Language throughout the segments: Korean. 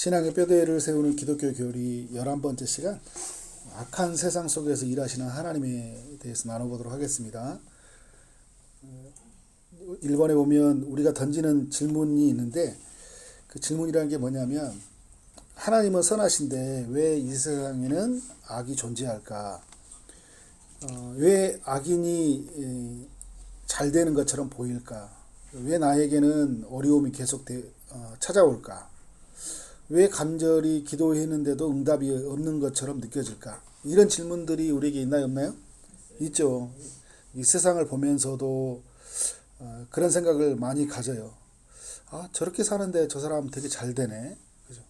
신앙의 뼈대를 세우는 기독교 교리 11번째 시간, 악한 세상 속에서 일하시는 하나님에 대해서 나눠보도록 하겠습니다. 1번에 보면 우리가 던지는 질문이 있는데, 그 질문이라는 게 뭐냐면, 하나님은 선하신데 왜 이 세상에는 악이 존재할까? 왜 악인이 잘 되는 것처럼 보일까? 왜 나에게는 어려움이 계속 찾아올까? 왜 간절히 기도했는데도 응답이 없는 것처럼 느껴질까? 이런 질문들이 우리에게 있나요, 없나요? 있죠. 이 세상을 보면서도 그런 생각을 많이 가져요. 아, 저렇게 사는데 저 사람 되게 잘 되네. 그죠?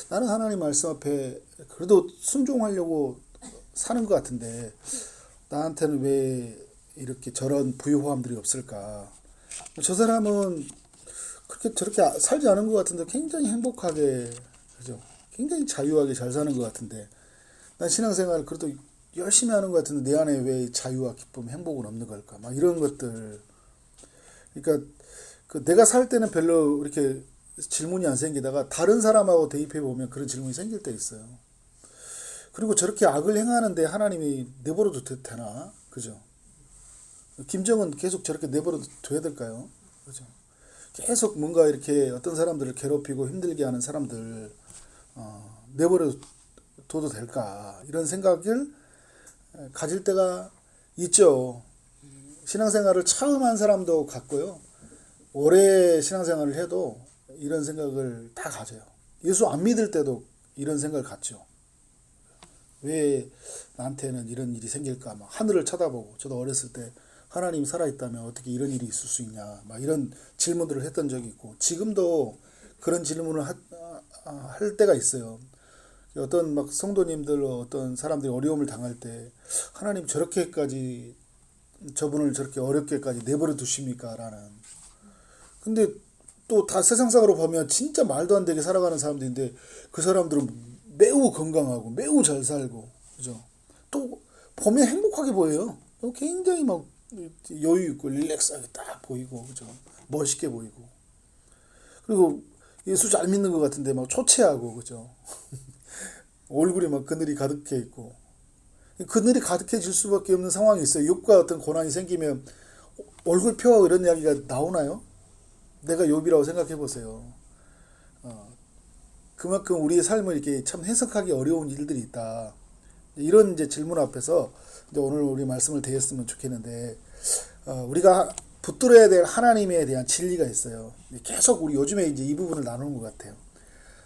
나는 하나님 말씀 앞에 그래도 순종하려고 사는 것 같은데 나한테는 왜 이렇게 저런 부유함들이 없을까? 저 사람은 그렇게 저렇게 살지 않은 것 같은데 굉장히 행복하게, 그죠? 굉장히 자유하게 잘 사는 것 같은데 난 신앙생활 그래도 열심히 하는 것 같은데 내 안에 왜 자유와 기쁨, 행복은 없는 걸까? 막 이런 것들. 그러니까 그 내가 살 때는 별로 이렇게 질문이 안 생기다가 다른 사람하고 대입해 보면 그런 질문이 생길 때 있어요. 그리고 저렇게 악을 행하는데 하나님이 내버려도 되나? 그죠? 김정은 계속 저렇게 내버려도 둬야 될까요? 그죠? 계속 뭔가 이렇게 어떤 사람들을 괴롭히고 힘들게 하는 사람들 내버려 둬도 될까? 이런 생각을 가질 때가 있죠. 신앙생활을 처음 한 사람도 같고요. 오래 신앙생활을 해도 이런 생각을 다 가져요. 예수 안 믿을 때도 이런 생각을 갖죠. 왜 나한테는 이런 일이 생길까? 막 하늘을 쳐다보고, 저도 어렸을 때 하나님 살아있다면 어떻게 이런 일이 있을 수 있냐? 막 이런 질문들을 했던 적이 있고, 지금도 그런 질문을 할 때가 있어요. 어떤 막 성도님들, 어떤 사람들이 어려움을 당할 때, 하나님 저렇게까지, 저분을 저렇게 어렵게까지 내버려 두십니까? 라는. 근데 또 다 세상상으로 보면 진짜 말도 안 되게 살아가는 사람들인데, 그 사람들은 매우 건강하고, 매우 잘 살고, 그죠? 또 보면 행복하게 보여요. 굉장히 막 여유 있고 릴렉스하게 딱 보이고, 그죠? 멋있게 보이고. 그리고 예수 잘 믿는 것 같은데 막 초췌하고, 그죠? 얼굴에 막 그늘이 가득해 있고. 그늘이 가득해질 수밖에 없는 상황이 있어요. 욥과 어떤 고난이 생기면 얼굴 펴 이런 이야기가 나오나요? 내가 욥이라고 생각해 보세요. 그만큼 우리의 삶을 이렇게 참 해석하기 어려운 일들이 있다. 이런 이제 질문 앞에서 이제 오늘 우리 말씀을 드렸으면 좋겠는데, 우리가 붙들어야 될 하나님에 대한 진리가 있어요. 계속 우리 요즘에 이제 이 부분을 나누는 것 같아요.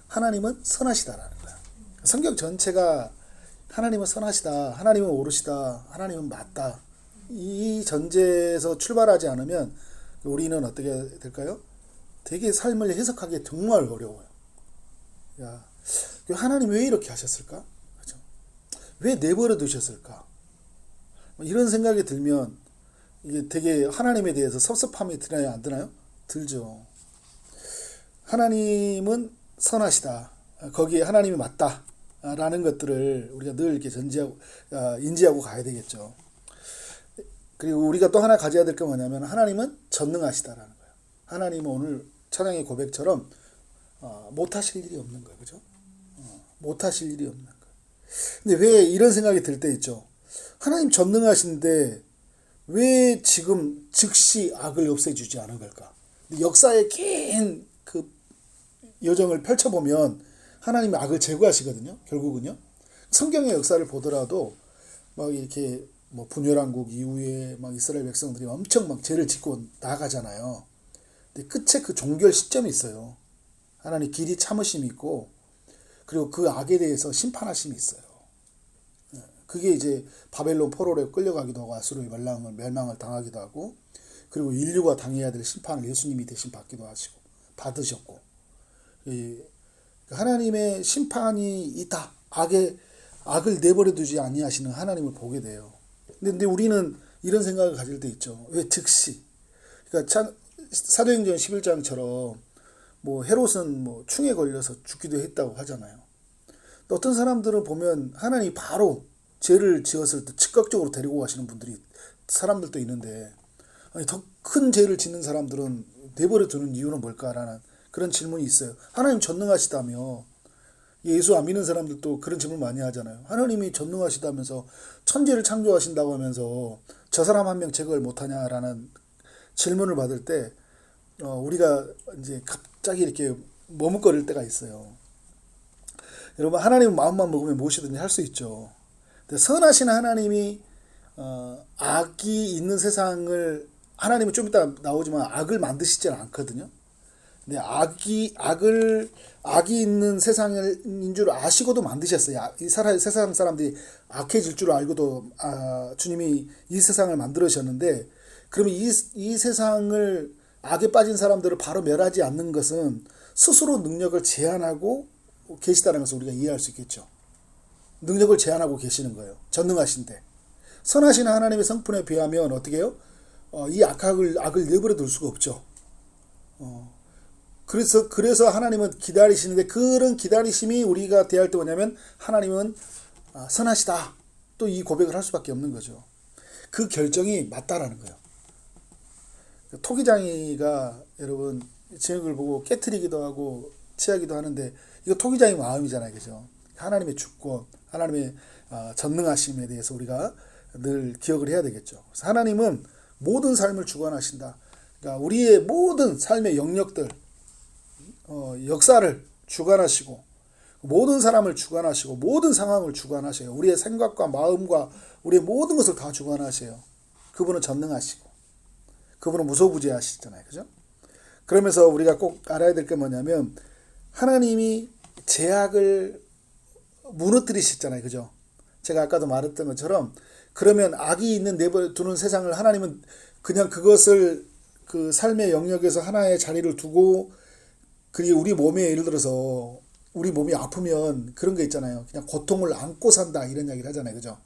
하나님은 선하시다라는 거야. 성경 전체가 하나님은 선하시다, 하나님은 옳으시다, 하나님은 맞다. 이 전제에서 출발하지 않으면 우리는 어떻게 될까요? 되게 삶을 해석하기 정말 어려워요. 야, 하나님 왜 이렇게 하셨을까? 그죠? 왜 내버려 두셨을까? 이런 생각이 들면 이게 되게 하나님에 대해서 섭섭함이 드나요, 안 드나요? 들죠. 하나님은 선하시다. 거기에 하나님이 맞다. 라는 것들을 우리가 늘 이렇게 인지하고 가야 되겠죠. 그리고 우리가 또 하나 가져야 될 게 뭐냐면 하나님은 전능하시다라는 거예요. 하나님은 오늘 찬양의 고백처럼 못하실 일이 없는 거예요. 그죠? 못하실 일이 없는 거예요. 근데 왜 이런 생각이 들 때 있죠. 하나님 전능하신데 왜 지금 즉시 악을 없애주지 않은 걸까? 역사의 긴 그 여정을 펼쳐보면 하나님이 악을 제거하시거든요. 결국은요. 성경의 역사를 보더라도 막 이렇게 뭐 분열왕국 이후에 막 이스라엘 백성들이 엄청 막 죄를 짓고 나가잖아요. 근데 끝에 그 종결 시점이 있어요. 하나님 길이 참으심이 있고, 그리고 그 악에 대해서 심판하심이 있어요. 그게 이제 바벨론 포로로 끌려가기도 하고 아수르의 멸망을 당하기도 하고, 그리고 인류가 당해야 될 심판을 예수님이 대신 받으셨고, 하나님의 심판이 있다. 악을 내버려 두지 아니하시는 하나님을 보게 돼요. 근데 우리는 이런 생각을 가질 때 있죠. 왜 즉시? 그러니까 사도행전 11장처럼 뭐 헤롯은 뭐 충에 걸려서 죽기도 했다고 하잖아요. 어떤 사람들은 보면 하나님이 바로 죄를 지었을 때 즉각적으로 데리고 가시는 사람들도 있는데, 아니, 더 큰 죄를 짓는 사람들은 내버려 두는 이유는 뭘까라는 그런 질문이 있어요. 하나님 전능하시다며 예수 안 믿는 사람들도 그런 질문 많이 하잖아요. 하나님이 전능하시다면서 천지를 창조하신다고 하면서 저 사람 한 명 제거를 못하냐라는 질문을 받을 때 우리가 이제 갑자기 이렇게 머뭇거릴 때가 있어요. 여러분, 하나님은 마음만 먹으면 무엇이든지 할 수 있죠. 근데 선하신 하나님이 악이 있는 세상을, 하나님은 좀 이따 나오지만 악을 만드시지는 않거든요. 근데 악이 있는 세상인 줄 아시고도 만드셨어요. 세상 사람들이 악해질 줄 알고도 주님이 이 세상을 만들으셨는데, 그러면 이 세상을 악에 빠진 사람들을 바로 멸하지 않는 것은 스스로 능력을 제한하고 계시다는 것을 우리가 이해할 수 있겠죠. 능력을 제한하고 계시는 거예요. 전능하신데. 선하신 하나님의 성품에 비하면 어떻게 해요? 이 악을 내버려 둘 수가 없죠. 그래서 하나님은 기다리시는데, 그런 기다리심이 우리가 대할 때 뭐냐면 하나님은 선하시다. 또 이 고백을 할 수밖에 없는 거죠. 그 결정이 맞다라는 거예요. 토기장이가 여러분 제목을 보고 깨트리기도 하고 취하기도 하는데, 이거 토기장의 마음이잖아요. 그죠? 하나님의 주권, 하나님의 전능하심에 대해서 우리가 늘 기억을 해야 되겠죠. 그래서 하나님은 모든 삶을 주관하신다. 그러니까 우리의 모든 삶의 영역들, 역사를 주관하시고, 모든 사람을 주관하시고, 모든 상황을 주관하셔요. 우리의 생각과 마음과 우리의 모든 것을 다 주관하세요. 그분은 전능하시고, 그분은 무소부재하시잖아요. 그죠? 그러면서 우리가 꼭 알아야 될 게 뭐냐면, 하나님이 제약을 무너뜨리시잖아요. 그죠? 제가 아까도 말했던 것처럼, 그러면 악이 있는 내버려두는 세상을 하나님은 그냥 그것을 그 삶의 영역에서 하나의 자리를 두고, 그리고 우리 몸에 예를 들어서 우리 몸이 아프면 그런 게 있잖아요. 그냥 고통을 안고 산다 이런 이야기를 하잖아요. 그죠?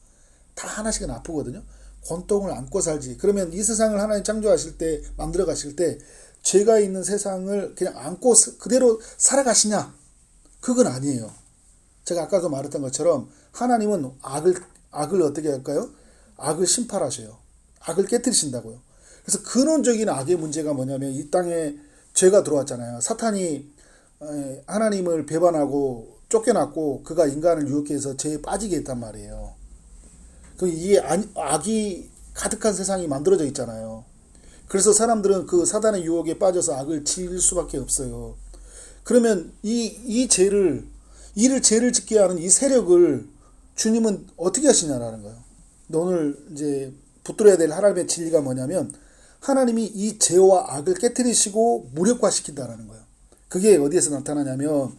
다 하나씩은 아프거든요. 고통을 안고 살지. 그러면 이 세상을 하나님 창조하실 때, 만들어 가실 때 죄가 있는 세상을 그냥 안고 그대로 살아가시냐? 그건 아니에요. 제가 아까도 말했던 것처럼 하나님은 악을 어떻게 할까요? 악을 심판하셔요. 악을 깨뜨리신다고요. 그래서 근원적인 악의 문제가 뭐냐면, 이 땅에 죄가 들어왔잖아요. 사탄이 하나님을 배반하고 쫓겨났고, 그가 인간을 유혹해서 죄에 빠지게 했단 말이에요. 이 악이 가득한 세상이 만들어져 있잖아요. 그래서 사람들은 그 사단의 유혹에 빠져서 악을 지을 수밖에 없어요. 그러면 죄를 짓게 하는 이 세력을 주님은 어떻게 하시냐라는 거예요. 오늘 이제 붙들어야 될 하나님의 진리가 뭐냐면, 하나님이 이 죄와 악을 깨뜨리시고 무력화시킨다라는 거예요. 그게 어디에서 나타나냐면,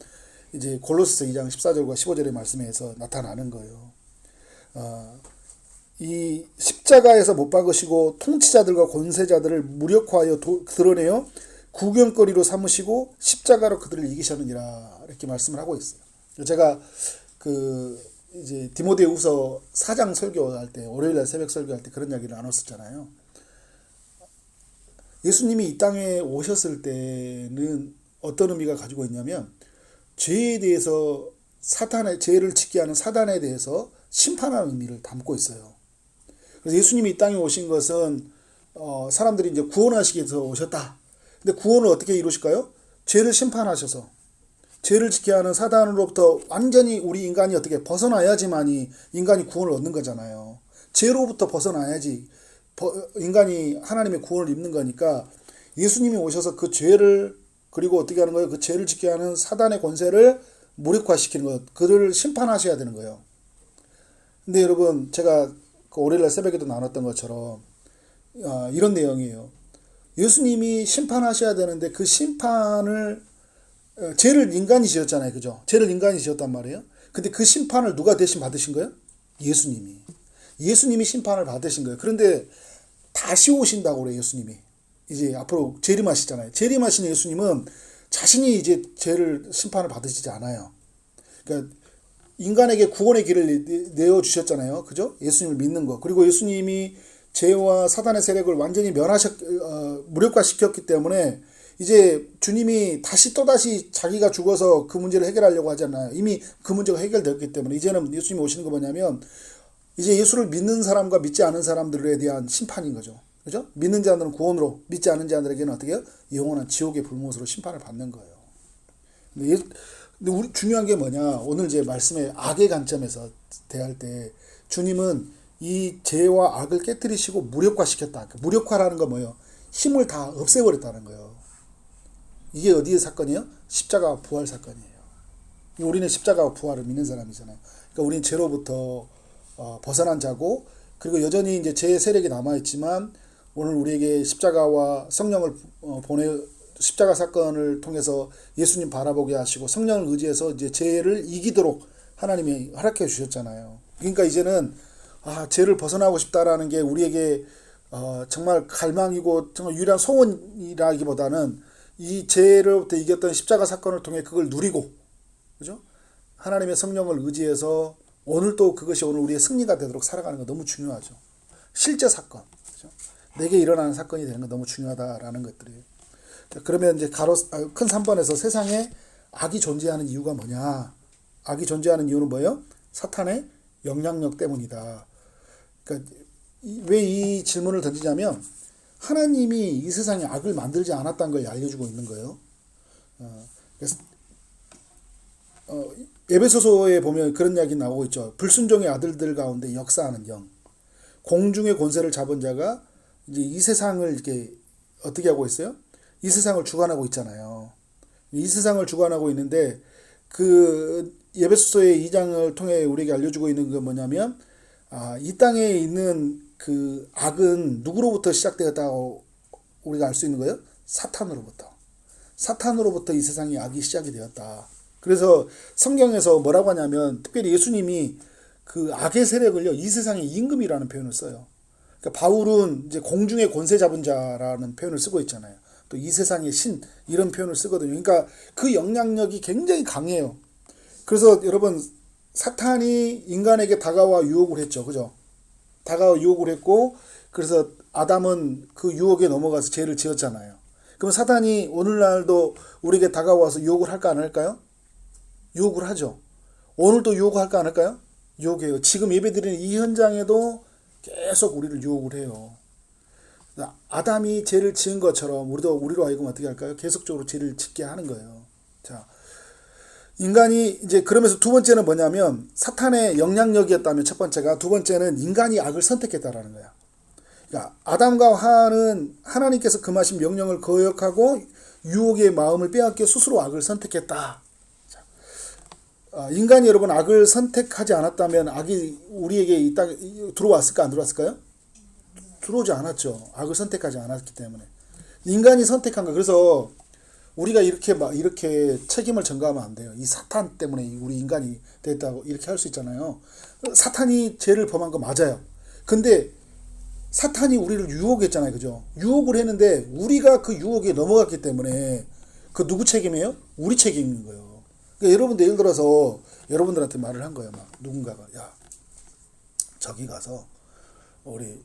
이제 골로새서 2장 14절과 15절의 말씀에서 나타나는 거예요. 이 십자가에서 못 박으시고 통치자들과 권세자들을 무력화하여 드러내어 구경거리로 삼으시고 십자가로 그들을 이기셨느니라, 이렇게 말씀을 하고 있어요. 제가 이제 디모데후서 4장 설교할 때, 월요일날 새벽 설교할 때 그런 이야기를 나눴었잖아요. 예수님이 이 땅에 오셨을 때는 어떤 의미가 가지고 있냐면, 죄에 대해서 죄를 짓게 하는 사단에 대해서 심판하는 의미를 담고 있어요. 그래서 예수님이 이 땅에 오신 것은 사람들이 이제 구원하시기 위해서 오셨다. 근데 구원을 어떻게 이루실까요? 죄를 심판하셔서, 죄를 짓게 하는 사단으로부터 완전히 우리 인간이 어떻게 벗어나야지만이 인간이 구원을 얻는 거잖아요. 죄로부터 벗어나야지 인간이 하나님의 구원을 입는 거니까, 예수님이 오셔서 그 죄를, 그리고 어떻게 하는 거예요? 그 죄를 짓게 하는 사단의 권세를 무력화시키는 것, 그를 심판하셔야 되는 거예요. 근데 여러분, 제가 그 월요일날 새벽에도 나눴던 것처럼 이런 내용이에요. 예수님이 심판하셔야 되는데, 그 심판을, 죄를 인간이 지었잖아요. 그죠? 죄를 인간이 지었단 말이에요. 근데 그 심판을 누가 대신 받으신 거예요? 예수님이 심판을 받으신 거예요. 그런데 다시 오신다고 그래요. 예수님이 이제 앞으로 재림하시잖아요. 재림하신 예수님은 자신이 이제 심판을 받으시지 않아요. 그러니까 인간에게 구원의 길을 내어주셨잖아요. 그죠? 예수님을 믿는 거. 그리고 예수님이 죄와 사단의 세력을 완전히 무력화시켰기 때문에, 이제 주님이 또다시 자기가 죽어서 그 문제를 해결하려고 하잖아요. 이미 그 문제가 해결되었기 때문에, 이제는 예수님이 오시는 거 뭐냐면, 이제 예수를 믿는 사람과 믿지 않은 사람들에 대한 심판인 거죠. 그죠? 믿는 자들은 구원으로, 믿지 않은 자들에게는 어떻게 해요? 영원한 지옥의 불못으로 심판을 받는 거예요. 근데 우리 중요한 게 뭐냐? 오늘 이제 말씀의 악의 관점에서 대할 때 주님은 이 죄와 악을 깨뜨리시고 무력화시켰다. 그 무력화라는 건 뭐예요? 힘을 다 없애버렸다는 거예요. 이게 어디의 사건이에요? 십자가 부활 사건이에요. 우리는 십자가 부활을 믿는 사람이잖아요. 그러니까 우리는 죄로부터 벗어난 자고, 그리고 여전히 이제 죄의 세력이 남아있지만 오늘 우리에게 십자가와 성령을 보내 십자가 사건을 통해서 예수님 바라보게 하시고 성령을 의지해서 이제 죄를 이기도록 하나님이 허락해 주셨잖아요. 그러니까 이제는 죄를 벗어나고 싶다라는 게 우리에게 정말 갈망이고 정말 유일한 소원이라기보다는 이 죄로부터 이겼던 십자가 사건을 통해 그걸 누리고, 그죠? 하나님의 성령을 의지해서 오늘도 그것이 오늘 우리의 승리가 되도록 살아가는 거 너무 중요하죠. 실제 사건, 그죠? 내게 일어나는 사건이 되는 건 너무 중요하다라는 것들이에요. 그러면 이제 큰 3번에서 세상에 악이 존재하는 이유가 뭐냐? 악이 존재하는 이유는 뭐예요? 사탄의 영향력 때문이다. 그러니까 왜 이 질문을 던지냐면 하나님이 이 세상에 악을 만들지 않았다는 걸 알려주고 있는 거예요. 그래서 에베소서에 보면 그런 이야기 나오고 있죠. 불순종의 아들들 가운데 역사하는 영, 공중의 권세를 잡은 자가 이제 이 세상을 이렇게 어떻게 하고 있어요? 이 세상을 주관하고 있잖아요. 이 세상을 주관하고 있는데 그 에베소서의 2장을 통해 우리에게 알려주고 있는 건 뭐냐면 이 땅에 있는 그 악은 누구로부터 시작되었다고 우리가 알 수 있는 거예요? 사탄으로부터. 사탄으로부터 이 세상의 악이 시작이 되었다. 그래서 성경에서 뭐라고 하냐면 특별히 예수님이 그 악의 세력을요, 이 세상의 임금이라는 표현을 써요. 그러니까 바울은 이제 공중의 권세 잡은 자라는 표현을 쓰고 있잖아요. 또 이 세상의 신 이런 표현을 쓰거든요. 그러니까 그 영향력이 굉장히 강해요. 그래서 여러분 사탄이 인간에게 다가와 유혹을 했죠. 그죠? 다가와 유혹을 했고 그래서 아담은 그 유혹에 넘어가서 죄를 지었잖아요. 그럼 사탄이 오늘날도 우리에게 다가와서 유혹을 할까 안 할까요? 유혹을 하죠. 오늘도 유혹할까 안 할까요? 유혹해요. 지금 예배드리는 이 현장에도 계속 우리를 유혹을 해요. 아담이 죄를 지은 것처럼 우리로 하여금 어떻게 할까요? 계속적으로 죄를 짓게 하는 거예요. 자, 인간이 이제 그러면서 두 번째는 뭐냐면 사탄의 영향력이었다면 첫 번째가, 두 번째는 인간이 악을 선택했다라는 거야. 그러니까 아담과 하와는 하나님께서 금하신 명령을 거역하고 유혹의 마음을 빼앗겨 스스로 악을 선택했다. 인간이 여러분 악을 선택하지 않았다면 악이 우리에게 이 땅에 들어왔을까 안 들어왔을까요? 들어오지 않았죠. 악을 선택하지 않았기 때문에. 인간이 선택한 거. 그래서 우리가 이렇게 책임을 전가하면 안 돼요. 이 사탄 때문에 우리 인간이 됐다고 이렇게 할 수 있잖아요. 사탄이 죄를 범한 거 맞아요. 근데 사탄이 우리를 유혹했잖아요. 그죠? 유혹을 했는데 우리가 그 유혹에 넘어갔기 때문에 그 누구 책임이에요? 우리 책임인 거예요. 그러니까 여러분들 예를 들어서 여러분들한테 말을 한 거예요. 막 누군가가 야 저기 가서 우리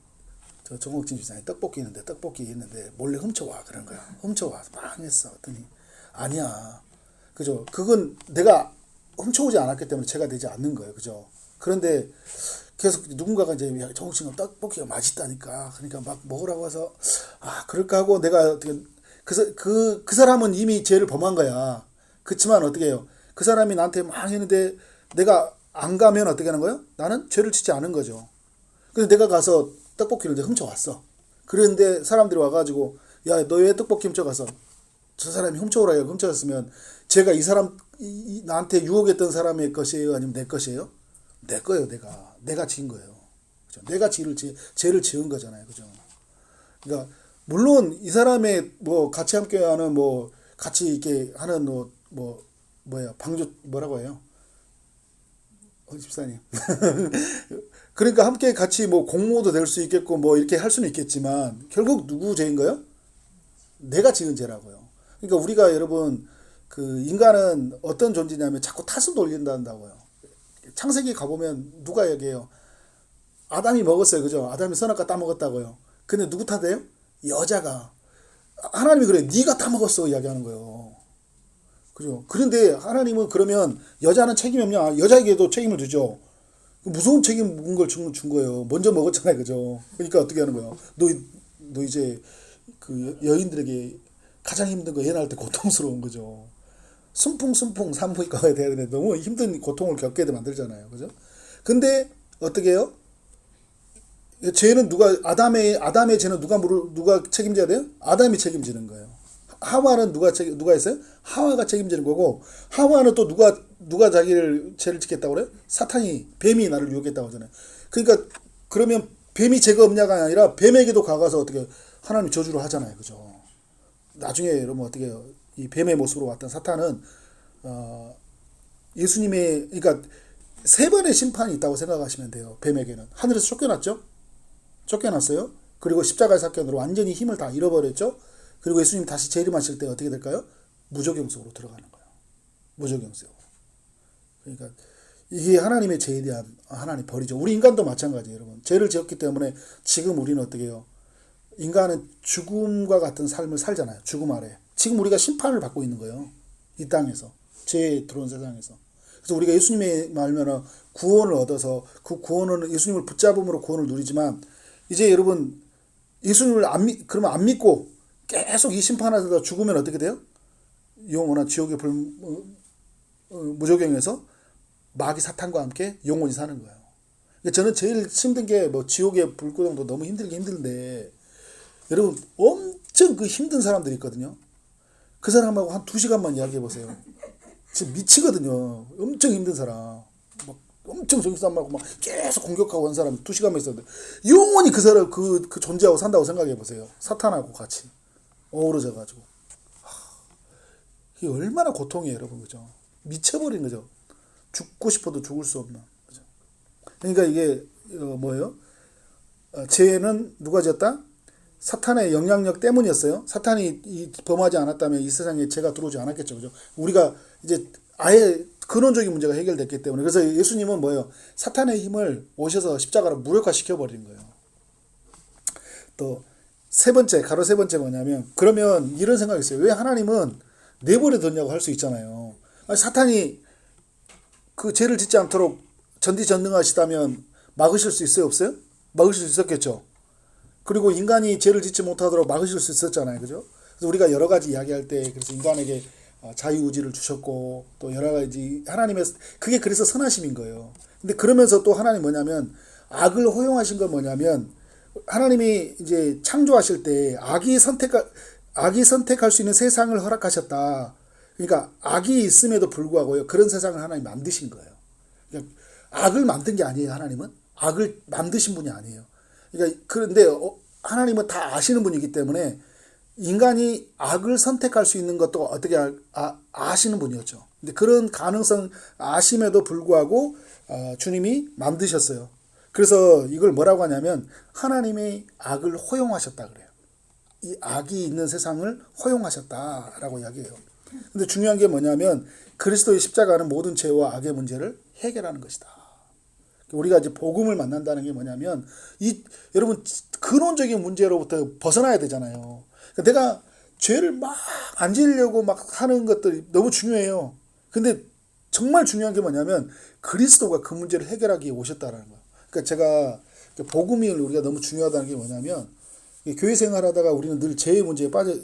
저 정옥진 집사님 떡볶이 있는데 몰래 훔쳐와 그런 거야. 훔쳐와서 막 했어. 그랬더니 아니야. 그죠? 그건 내가 훔쳐오지 않았기 때문에 죄가 되지 않는 거예요. 그죠? 그런데 계속 누군가가 이제 정옥진 떡볶이가 맛있다니까. 그러니까 막 먹으라고 해서 그럴까 하고 내가 어떻게 그 사람은 이미 죄를 범한 거야. 그렇지만 어떻게 해요? 그 사람이 나한테 막 했는데 내가 안 가면 어떻게 하는 거예요? 나는 죄를 짓지 않은 거죠. 근데 내가 가서 떡볶이를 이제 훔쳐왔어. 그런데 사람들이 와가지고 야, 너 왜 떡볶이 훔쳐가서 저 사람이 훔쳐오라 해요. 훔쳐갔으면 제가 이 사람 나한테 유혹했던 사람의 것이에요? 아니면 내 것이에요? 내 거예요. 내가 지은 거예요. 그죠? 내가 죄를 지은 거잖아요. 그죠? 그러니까 물론 이 사람의 뭐 같이 함께하는 뭐 같이 이렇게 하는 방주 뭐라고 해요? 집사님. 그러니까 함께 같이 뭐 공모도 될 수 있겠고 뭐 이렇게 할 수는 있겠지만 결국 누구 죄인 거예요? 내가 지은 죄라고요. 그러니까 우리가 여러분 그 인간은 어떤 존재냐면 자꾸 탓을 돌린다고요. 창세기 가보면 누가 얘기해요? 아담이 먹었어요. 그죠? 아담이 선악과 따먹었다고요. 근데 누구 탓해요? 여자가. 하나님이 그래. 네가 따먹었어 이야기하는 거예요. 그죠? 그런데 하나님은 그러면 여자는 책임이 없냐? 여자에게도 책임을 주죠. 무서운 책임 묵은 걸 준 거예요. 먼저 먹었잖아요. 그죠? 그러니까 어떻게 하는 거예요? 너 이제 그 여인들에게 가장 힘든 거 애 낳을 때 고통스러운 거죠. 순풍순풍 산부인과가 돼야 되는데 너무 힘든 고통을 겪게 만들잖아요. 그죠? 근데 어떻게 해요? 죄는 아담의 죄는 누가 책임져야 돼요? 아담이 책임지는 거예요. 하와는 누가 했어요? 하와가 책임지는 거고, 하와는 또 누가 자기를 죄를 짓겠다고 그래요? 사탄이, 뱀이 나를 유혹했다고 하잖아요. 그러니까, 그러면 뱀이 죄가 없냐가 아니라 뱀에게도 가가서 어떻게 하나님 저주를 하잖아요. 그죠? 나중에 여러분 어떻게 해요? 이 뱀의 모습으로 왔던 사탄은, 예수님의, 그러니까, 세 번의 심판이 있다고 생각하시면 돼요. 뱀에게는. 하늘에서 쫓겨났어요. 그리고 십자가의 사건으로 완전히 힘을 다 잃어버렸죠. 그리고 예수님 다시 재림하실 때 어떻게 될까요? 무적용 속으로 들어가는 거예요. 무적용 속으로. 그러니까 이게 하나님의 죄에 대한 하나님 벌이죠. 우리 인간도 마찬가지예요, 여러분. 죄를 지었기 때문에 지금 우리는 어떻게 해요? 인간은 죽음과 같은 삶을 살잖아요. 죽음 아래. 지금 우리가 심판을 받고 있는 거예요. 이 땅에서. 죄에 들어온 세상에서. 그래서 우리가 예수님의 말면 구원을 얻어서 그 구원은 예수님을 붙잡음으로 구원을 누리지만 이제 여러분 예수님을 그러면 안 믿고 계속 이 심판하다가 죽으면 어떻게 돼요? 영원한 지옥의 무조경에서 마귀 사탄과 함께 영원히 사는 거예요. 그러니까 저는 제일 힘든 게 뭐 지옥의 불구덩도 너무 힘든데 여러분 엄청 그 힘든 사람들이 있거든요. 그 사람하고 한 2시간만 이야기해 보세요. 진짜 미치거든요. 엄청 힘든 사람. 막 엄청 정신싸움하고 막 계속 공격하고 한 사람 2시간만 있었는데 영원히 그 사람 그 존재하고 산다고 생각해 보세요. 사탄하고 같이 어우러져 가지고 이게 얼마나 고통이에요, 여러분. 그죠? 미쳐버린 거죠. 죽고 싶어도 죽을 수 없는. 그죠? 그러니까 이게 뭐예요? 죄는 누가 지었다? 사탄의 영향력 때문이었어요. 사탄이 범하지 않았다면 이 세상에 죄가 들어오지 않았겠죠. 그죠? 우리가 이제 아예 근원적인 문제가 해결됐기 때문에. 그래서 예수님은 뭐예요? 사탄의 힘을 오셔서 십자가로 무력화시켜버린 거예요. 또 가로 세 번째 뭐냐면, 그러면 이런 생각이 있어요. 왜 하나님은 내버려 뒀냐고 할 수 있잖아요. 아니, 사탄이 그 죄를 짓지 않도록 전지전능하시다면 막으실 수 있어요? 없어요? 막으실 수 있었겠죠. 그리고 인간이 죄를 짓지 못하도록 막으실 수 있었잖아요. 그죠? 그래서 우리가 여러 가지 이야기할 때, 그래서 인간에게 자유의지를 주셨고, 또 여러 가지, 그게 그래서 선하심인 거예요. 근데 그러면서 또 하나님 뭐냐면, 악을 허용하신 건 뭐냐면, 하나님이 이제 창조하실 때 악이 선택할 수 있는 세상을 허락하셨다. 그러니까 악이 있음에도 불구하고요. 그런 세상을 하나님 만드신 거예요. 그러니까 악을 만든 게 아니에요, 하나님은. 악을 만드신 분이 아니에요. 그러니까 그런데 하나님은 다 아시는 분이기 때문에 인간이 악을 선택할 수 있는 것도 어떻게 아시는 분이었죠. 근데 그런 가능성 아심에도 불구하고 주님이 만드셨어요. 그래서 이걸 뭐라고 하냐면 하나님의 악을 허용하셨다 그래요. 이 악이 있는 세상을 허용하셨다라고 이야기해요. 근데 중요한 게 뭐냐면 그리스도의 십자가는 모든 죄와 악의 문제를 해결하는 것이다. 우리가 이제 복음을 만난다는 게 뭐냐면 여러분 근원적인 문제로부터 벗어나야 되잖아요. 그러니까 내가 죄를 막 안 지으려고 막 하는 것들이 너무 중요해요. 근데 정말 중요한 게 뭐냐면 그리스도가 그 문제를 해결하기 위해 오셨다라는 거예요. 그러니까 제가 복음이 우리가 너무 중요하다는 게 뭐냐면 교회 생활하다가 우리는 늘 죄의 문제에 빠져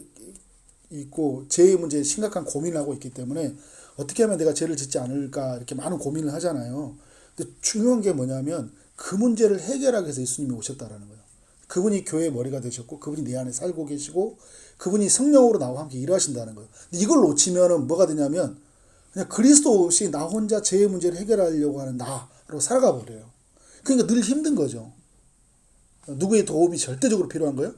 있고 죄의 문제에 심각한 고민을 하고 있기 때문에 어떻게 하면 내가 죄를 짓지 않을까 이렇게 많은 고민을 하잖아요. 근데 중요한 게 뭐냐면 그 문제를 해결하기 위해서 예수님이 오셨다라는 거예요. 그분이 교회의 머리가 되셨고 그분이 내 안에 살고 계시고 그분이 성령으로 나와 함께 일하신다는 거예요. 근데 이걸 놓치면은 뭐가 되냐면 그냥 그리스도 없이 나 혼자 죄의 문제를 해결하려고 하는 나로 살아가 버려요. 그러니까 늘 힘든 거죠. 누구의 도움이 절대적으로 필요한 거예요?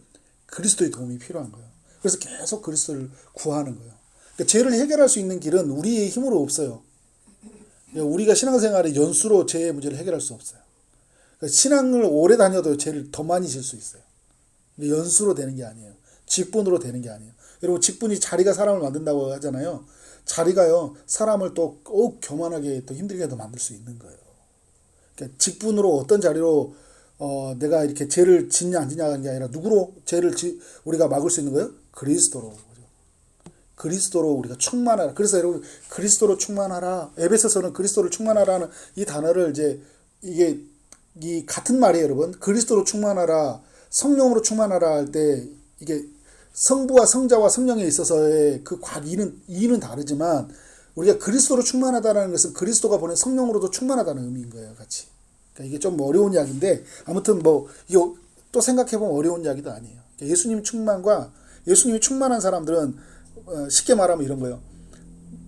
그리스도의 도움이 필요한 거예요. 그래서 계속 그리스도를 구하는 거예요. 그러니까 죄를 해결할 수 있는 길은 우리의 힘으로 없어요. 우리가 신앙생활의 연수로 죄의 문제를 해결할 수 없어요. 그러니까 신앙을 오래 다녀도 죄를 더 많이 질 수 있어요. 근데 연수로 되는 게 아니에요. 직분으로 되는 게 아니에요. 여러분 직분이 자리가 사람을 만든다고 하잖아요. 자리가요 사람을 또 꼭 교만하게 또 힘들게 더 만들 수 있는 거예요. 그러니까 직분으로 어떤 자리로 내가 이렇게 죄를 짓냐 안 짓냐가 아니라 누구로 우리가 막을 수 있는 거예요? 그리스도로. 그리스도로 우리가 충만하라. 그래서 여러분 그리스도로 충만하라. 에베소서는 그리스도를 충만하라는 이 단어를 이제 이게 이 같은 말이에요, 여러분. 그리스도로 충만하라, 성령으로 충만하라 할 때 이게 성부와 성자와 성령에 있어서의 그 이는 다르지만 우리가 그리스도로 충만하다는 것은 그리스도가 보낸 성령으로도 충만하다는 의미인 거예요, 같이. 그러니까 이게 좀 어려운 이야기인데, 아무튼 뭐, 이거 또 생각해보면 어려운 이야기도 아니에요. 그러니까 예수님 충만과, 예수님이 충만한 사람들은, 쉽게 말하면 이런 거예요.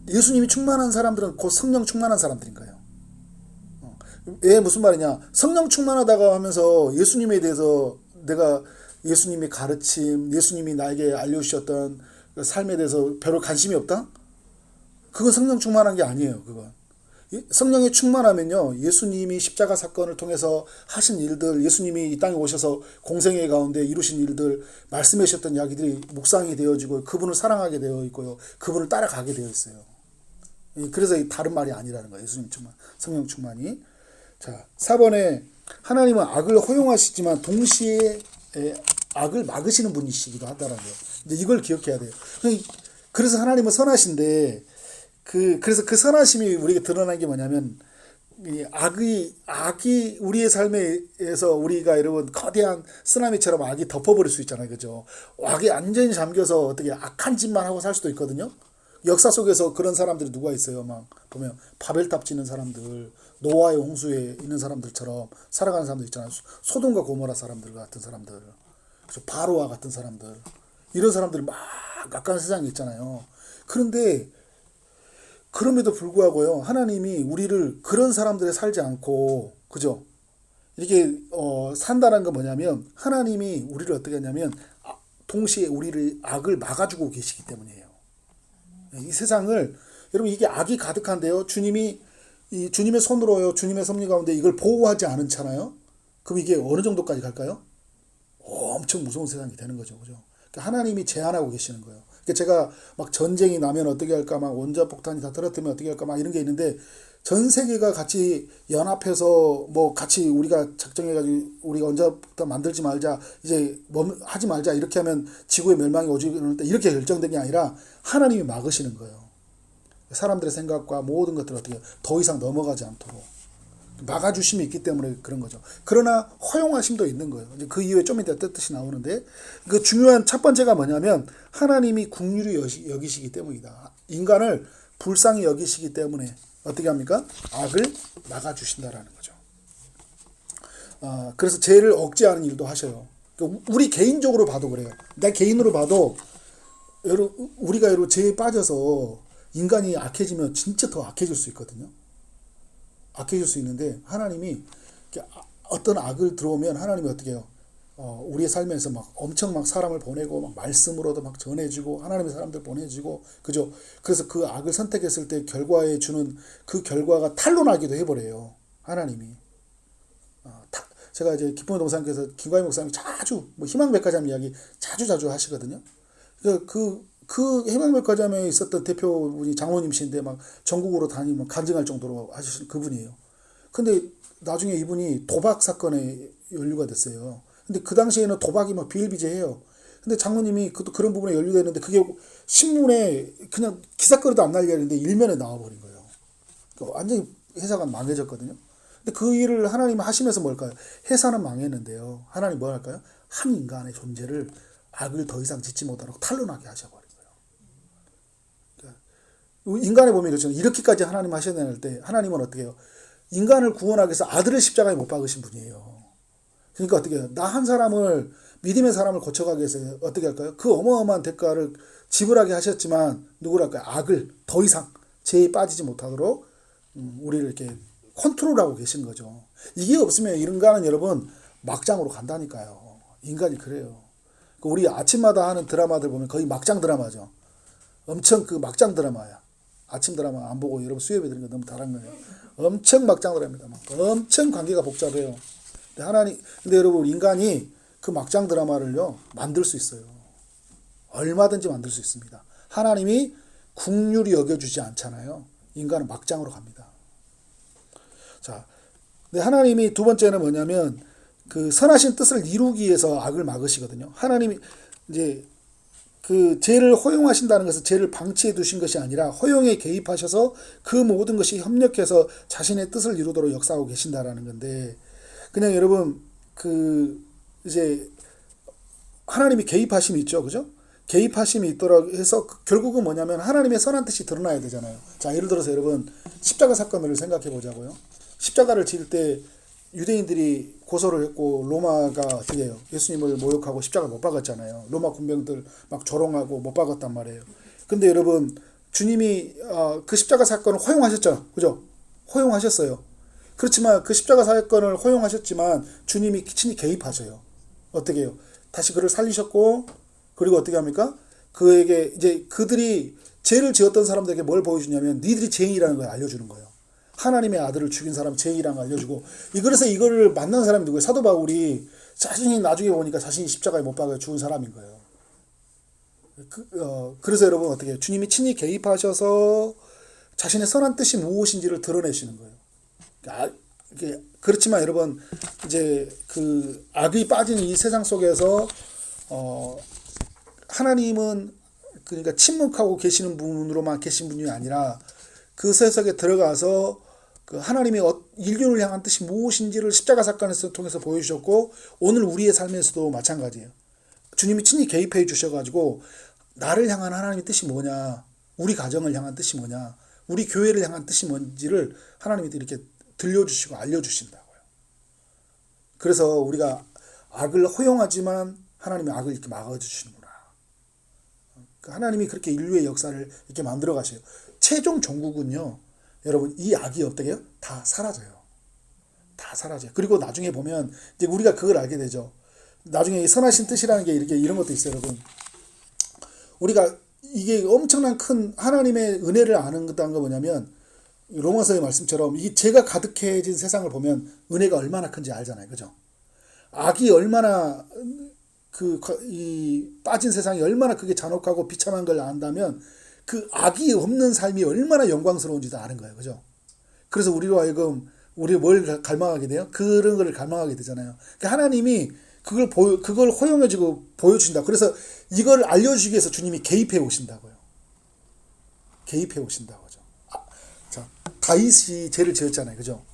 예수님이 충만한 사람들은 곧 성령 충만한 사람들인 거예요. 왜 무슨 말이냐? 성령 충만하다가 하면서 예수님에 대해서 내가 예수님의 가르침, 예수님이 나에게 알려주셨던 삶에 대해서 별로 관심이 없다? 그건 성령 충만한 게 아니에요, 그건. 성령에 충만하면요, 예수님이 십자가 사건을 통해서 하신 일들, 예수님이 이 땅에 오셔서 공생애 가운데 이루신 일들, 말씀해 주셨던 이야기들이 묵상이 되어지고, 그분을 사랑하게 되어 있고요, 그분을 따라가게 되어 있어요. 그래서 다른 말이 아니라는 거예요, 예수님 충만, 성령 충만이. 자, 4번에 하나님은 악을 허용하시지만 동시에 악을 막으시는 분이시기도 하다라는 거예요. 이제 이걸 기억해야 돼요. 그래서 하나님은 선하신데, 그래서 그 선하심이 우리에게 드러난 게 뭐냐면, 악이 우리의 삶에서 우리가 여러분 거대한 쓰나미처럼 악이 덮어버릴 수 있잖아요. 그죠? 악이 완전히 잠겨서 어떻게 악한 짓만 하고 살 수도 있거든요. 역사 속에서 그런 사람들이 누가 있어요? 막 보면 바벨탑 짓는 사람들, 노아의 홍수에 있는 사람들처럼 살아가는 사람들 있잖아요. 소돔과 고모라 사람들 같은 사람들, 바로와 같은 사람들, 이런 사람들이 막 악한 세상에 있잖아요. 그런데 그럼에도 불구하고요, 하나님이 우리를 그런 사람들에 살지 않고, 그죠? 이렇게 산다는 건 뭐냐면, 하나님이 우리를 어떻게 하냐면 동시에 우리를 악을 막아주고 계시기 때문이에요. 이 세상을, 여러분, 이게 악이 가득한데요, 주님의 손으로요, 주님의 섭리 가운데 이걸 보호하지 않잖아요. 그럼 이게 어느 정도까지 갈까요? 엄청 무서운 세상이 되는 거죠. 그죠? 그러니까 하나님이 제한하고 계시는 거예요. 그러니까 제가 막 전쟁이 나면 어떻게 할까, 막 원자폭탄이 다 떨어뜨리면 어떻게 할까, 막 이런 게 있는데, 전 세계가 같이 연합해서 뭐 같이 우리가 작정해가지고 우리가 원자폭탄 만들지 말자, 이제 하지 말자, 이렇게 하면 지구의 멸망이 오지, 이렇게 결정된 게 아니라 하나님이 막으시는 거예요. 사람들의 생각과 모든 것들을 어떻게 더 이상 넘어가지 않도록 막아주심이 있기 때문에 그런 거죠. 그러나 허용하심도 있는 거예요. 이제 그 이후에 좀 이따 뜻이 나오는데, 그 중요한 첫 번째가 뭐냐면 하나님이 긍휼히 여기시기 때문이다. 인간을 불쌍히 여기시기 때문에 어떻게 합니까? 악을 막아주신다라는 거죠. 그래서 죄를 억제하는 일도 하셔요. 우리 개인적으로 봐도 그래요. 내 개인으로 봐도 우리가 여러분 죄에 빠져서 인간이 악해지면 진짜 더 악해질 수 있거든요. 악해질 수 있는데, 하나님이 어떤 악을 들어오면 하나님이 어떻게 해요? 우리의 삶에서 막 엄청 막 사람을 보내고, 막 말씀으로도 막 전해지고, 하나님의 사람들 보내지고, 그죠? 그래서 그 악을 선택했을 때 결과에 주는 그 결과가 탄로나기도 해버려요, 하나님이. 제가 이제 기쁨의 동산께서 김광희 목사님 자주 뭐 희망백화점 이야기 자주 하시거든요. 그 희망백화점에 있었던 대표분이 장로님이신데 막 전국으로 다니면 간증할 정도로 하시는 그분이에요. 근데 나중에 이분이 도박 사건에 연루가 됐어요. 근데 그 당시에는 도박이 막 비일비재해요. 근데 장로님이 그런 부분에 연루됐는데, 그게 신문에 그냥 기사거리도 안 날려야 되는데 일면에 나와버린 거예요. 그러니까 완전히 회사가 망해졌거든요. 근데 그 일을 하나님이 하시면서 뭘까요? 회사는 망했는데요, 하나님 뭐 할까요? 한 인간의 존재를 악을 더 이상 짓지 못하고 탄로나게 하셔버린 거예요. 인간에 보면 그렇잖아요. 이렇게까지 하나님 하셔야 될 때 하나님은 어떻게 해요? 인간을 구원하기 위해서 아들을 십자가에 못 박으신 분이에요. 그러니까 어떻게 해요? 나 한 사람을, 믿음의 사람을 고쳐가기 위해서 어떻게 할까요? 그 어마어마한 대가를 지불하게 하셨지만 누구랄까요? 악을 더 이상 죄에 빠지지 못하도록 우리를 이렇게 컨트롤하고 계신 거죠. 이게 없으면 인간은 여러분 막장으로 간다니까요. 인간이 그래요. 우리 아침마다 하는 드라마들 보면 거의 막장 드라마죠. 엄청 그 막장 드라마야. 아침 드라마 안 보고 여러분 수요일에 들은 거 너무 다른 거예요. 엄청 막장 드라마입니다. 엄청 관계가 복잡해요. 근데 여러분, 인간이 그 막장 드라마를요 만들 수 있어요. 얼마든지 만들 수 있습니다. 하나님이 긍휼히 여겨주지 않잖아요. 인간은 막장으로 갑니다. 자, 근데 하나님이 두 번째는 뭐냐면 그 선하신 뜻을 이루기 위해서 악을 막으시거든요. 하나님이 이제 그 죄를 허용하신다는 것은 죄를 방치해 두신 것이 아니라 허용에 개입하셔서 그 모든 것이 협력해서 자신의 뜻을 이루도록 역사하고 계신다라는 건데, 그냥 여러분 이제 하나님이 개입하심이 있죠, 그죠? 개입하심이 있더라 해서 결국은 뭐냐면 하나님의 선한 뜻이 드러나야 되잖아요. 자, 예를 들어서 여러분 십자가 사건을 생각해 보자고요. 십자가를 지을 때 유대인들이 고소를 했고 로마가 어떻게 해요? 예수님을 모욕하고 십자가 못 박았잖아요. 로마 군병들 막 조롱하고 못 박았단 말이에요. 근데 여러분 주님이 그 십자가 사건을 허용하셨죠. 그죠? 허용하셨어요. 그렇지만 그 십자가 사건을 허용하셨지만 주님이 친히 개입하셔요. 어떻게 해요? 다시 그를 살리셨고 그리고 어떻게 합니까? 그에게 이제 그들이 죄를 지었던 사람들에게 뭘 보여주냐면 니들이 죄인이라는 걸 알려주는 거예요. 하나님의 아들을 죽인 사람 죄인이라는 걸 알려주고 그래서 이거를 만난 사람이 누구예요? 사도 바울이 자신이 나중에 보니까 자신이 십자가에 못 박아 죽은 사람인 거예요. 그래서 여러분 어떻게 해요? 주님이 친히 개입하셔서 자신의 선한 뜻이 무엇인지를 드러내시는 거예요. 그렇지만 여러분 이제 그 악이 빠진 이 세상 속에서 하나님은 그러니까 침묵하고 계시는 분으로만 계신 분이 아니라 그 세상에 들어가서 그 하나님의 인류를 향한 뜻이 무엇인지를 십자가 사건을 통해서 보여주셨고 오늘 우리의 삶에서도 마찬가지예요. 주님이 친히 개입해 주셔가지고 나를 향한 하나님의 뜻이 뭐냐, 우리 가정을 향한 뜻이 뭐냐, 우리 교회를 향한 뜻이 뭔지를 하나님이 이렇게 들려주시고 알려주신다고요. 그래서 우리가 악을 허용하지만 하나님이 악을 이렇게 막아주시는구나. 하나님이 그렇게 인류의 역사를 이렇게 만들어 가셔요. 최종 종국은요, 여러분 이 악이 어떻게 해요? 다 사라져요. 다 사라져요. 그리고 나중에 보면 이제 우리가 그걸 알게 되죠. 나중에 이 선하신 뜻이라는 게 이렇게 이런 것도 있어요, 여러분. 우리가 이게 엄청난 큰 하나님의 은혜를 아는 것다는 거 뭐냐면 로마서의 말씀처럼 이 죄가 가득해진 세상을 보면 은혜가 얼마나 큰지 알잖아요, 그죠? 악이 얼마나 이 빠진 세상이 얼마나 그게 잔혹하고 비참한 걸 안다면 그 악이 없는 삶이 얼마나 영광스러운지도 아는 거예요, 그죠? 그래서 우리로 하여금 우리 뭘 갈망하게 돼요? 그런 걸 갈망하게 되잖아요. 그러니까 하나님이 그걸 허용해주고 보여주신다. 그래서 이걸 알려주기 위해서 주님이 개입해 오신다고요. 개입해 오신다고죠. 자, 다윗이 죄를 지었잖아요, 그죠?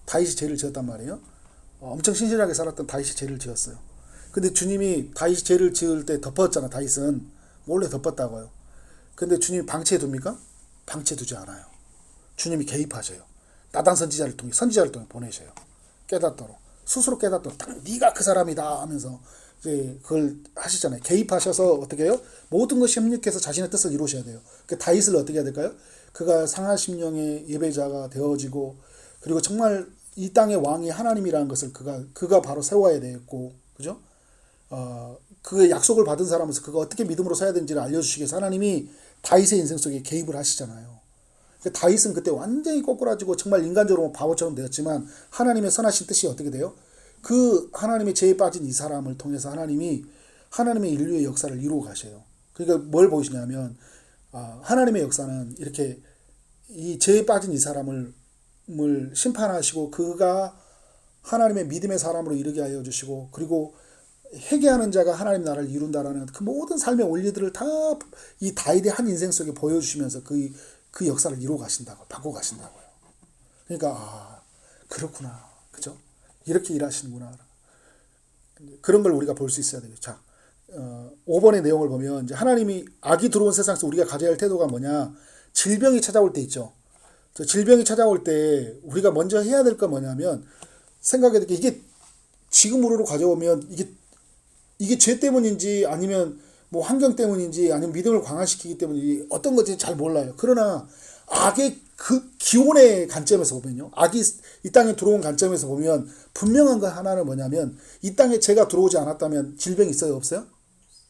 다윗이 죄를 지었단 말이에요. 엄청 신실하게 살았던 다윗이 죄를 지었어요. 근데 주님이 다윗이 죄를 지을 때 덮었잖아. 다윗은 몰래 덮었다고요. 근데 주님이 방치해 둡니까? 방치해 두지 않아요. 주님이 개입하셔요. 나단 선지자를 통해 보내셔요. 깨닫도록. 스스로 깨닫도록. 네가 그 사람이다 하면서 이제 그걸 하시잖아요. 개입하셔서 어떻게 해요? 모든 것이 협력해서 자신의 뜻을 이루셔야 돼요. 그 다윗을 어떻게 해야 될까요? 그가 상한 심령의 예배자가 되어지고 그리고 정말 이 땅의 왕이 하나님이라는 것을 그가 바로 세워야 되겠고, 그죠? 그의 약속을 받은 사람으로서 그가 어떻게 믿음으로 서야 되는지를 알려주시기 위해서 하나님이 다윗의 인생 속에 개입을 하시잖아요. 다윗은 그때 완전히 꼬꾸라지고 정말 인간적으로 바보처럼 되었지만 하나님의 선하신 뜻이 어떻게 돼요? 그 하나님의 죄에 빠진 이 사람을 통해서 하나님이 하나님의 인류의 역사를 이루어 가셔요. 그러니까 뭘 보이시냐면 하나님의 역사는 이렇게 이 죄에 빠진 이 사람을 심판하시고 그가 하나님의 믿음의 사람으로 이르게 하여 주시고 그리고 회개하는 자가 하나님 나라를 이룬다라는 그 모든 삶의 원리들을 다 이 다윗의 한 인생 속에 보여주시면서 그 역사를 이루어 가신다고, 바꿔 가신다고요. 그러니까, 그렇구나. 그죠? 이렇게 일하시는구나. 그런 걸 우리가 볼 수 있어야 되겠죠. 자, 5번의 내용을 보면, 이제 하나님이 악이 들어온 세상에서 우리가 가져야 할 태도가 뭐냐? 질병이 찾아올 때 있죠. 질병이 찾아올 때 우리가 먼저 해야 될 건 뭐냐면, 생각해야 될 게 이게 지금으로 가져오면 이게 죄 때문인지 아니면 뭐 환경 때문인지 아니면 믿음을 강화시키기 때문인지 어떤 건지 잘 몰라요. 그러나 악의 그 기원의 관점에서 보면요. 악이 이 땅에 들어온 관점에서 보면 분명한 거 하나는 뭐냐면 이 땅에 죄가 들어오지 않았다면 질병이 있어요? 없어요?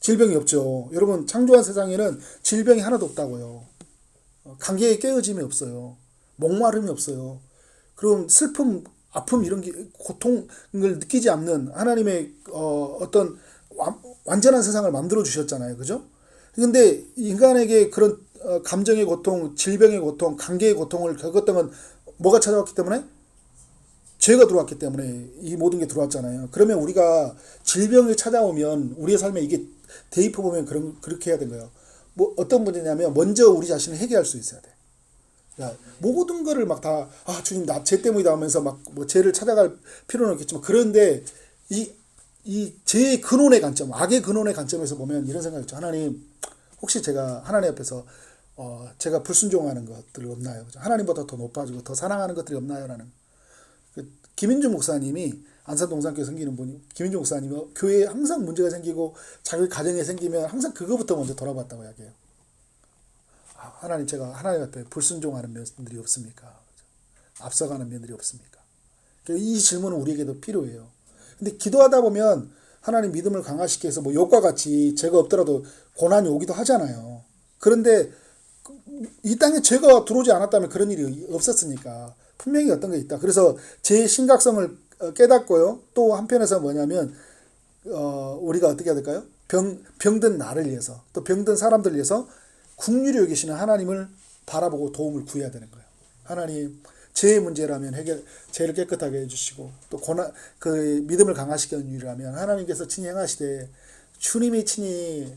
질병이 없죠. 여러분 창조한 세상에는 질병이 하나도 없다고요. 감기에 깨어짐이 없어요. 목마름이 없어요. 그럼 슬픔, 아픔 이런 게 고통을 느끼지 않는 하나님의 어떤 완전한 세상을 만들어 주셨잖아요. 그죠? 근데 인간에게 그런 감정의 고통, 질병의 고통, 관계의 고통을 겪었던 건 뭐가 찾아왔기 때문에? 죄가 들어왔기 때문에 이 모든 게 들어왔잖아요. 그러면 우리가 질병이 찾아오면 우리의 삶에 이게 대입해 보면 그렇게 해야 되는 거예요. 뭐 어떤 문제냐면 먼저 우리 자신을 회개할 수 있어야 돼. 야, 모든 거를 막 다 주님 나 죄 때문이다 하면서 막 뭐 죄를 찾아갈 필요는 없겠지만 그런데 이 이 제 근원의 관점, 악의 근원의 관점에서 보면 이런 생각이 있죠. 하나님, 혹시 제가 하나님 앞에서 제가 불순종하는 것들이 없나요? 하나님보다 더 높아지고 더 사랑하는 것들이 없나요? 라는. 김인주 목사님이 안산동산교회 섬기는 분이, 김인주 목사님이 교회에 항상 문제가 생기고 자기 가정에 생기면 항상 그거부터 먼저 돌아봤다고 이야기해요. 하나님, 제가 하나님 앞에 불순종하는 면들이 없습니까? 앞서가는 면들이 없습니까? 이 질문은 우리에게도 필요해요. 근데 기도하다 보면 하나님 믿음을 강화시키기 위해서 뭐 욕과 같이 죄가 없더라도 고난이 오기도 하잖아요. 그런데 이 땅에 죄가 들어오지 않았다면 그런 일이 없었으니까 분명히 어떤 게 있다. 그래서 제 심각성을 깨닫고요. 또 한편에서 뭐냐면 우리가 어떻게 해야 될까요? 병든 나를 위해서, 또 병든 사람들을 위해서 긍휼히 여기시는 하나님을 바라보고 도움을 구해야 되는 거예요. 하나님, 죄의 문제라면 죄를 깨끗하게 해주시고, 또 믿음을 강화시키는 일이라면 하나님께서 친히 행하시되, 주님이 친히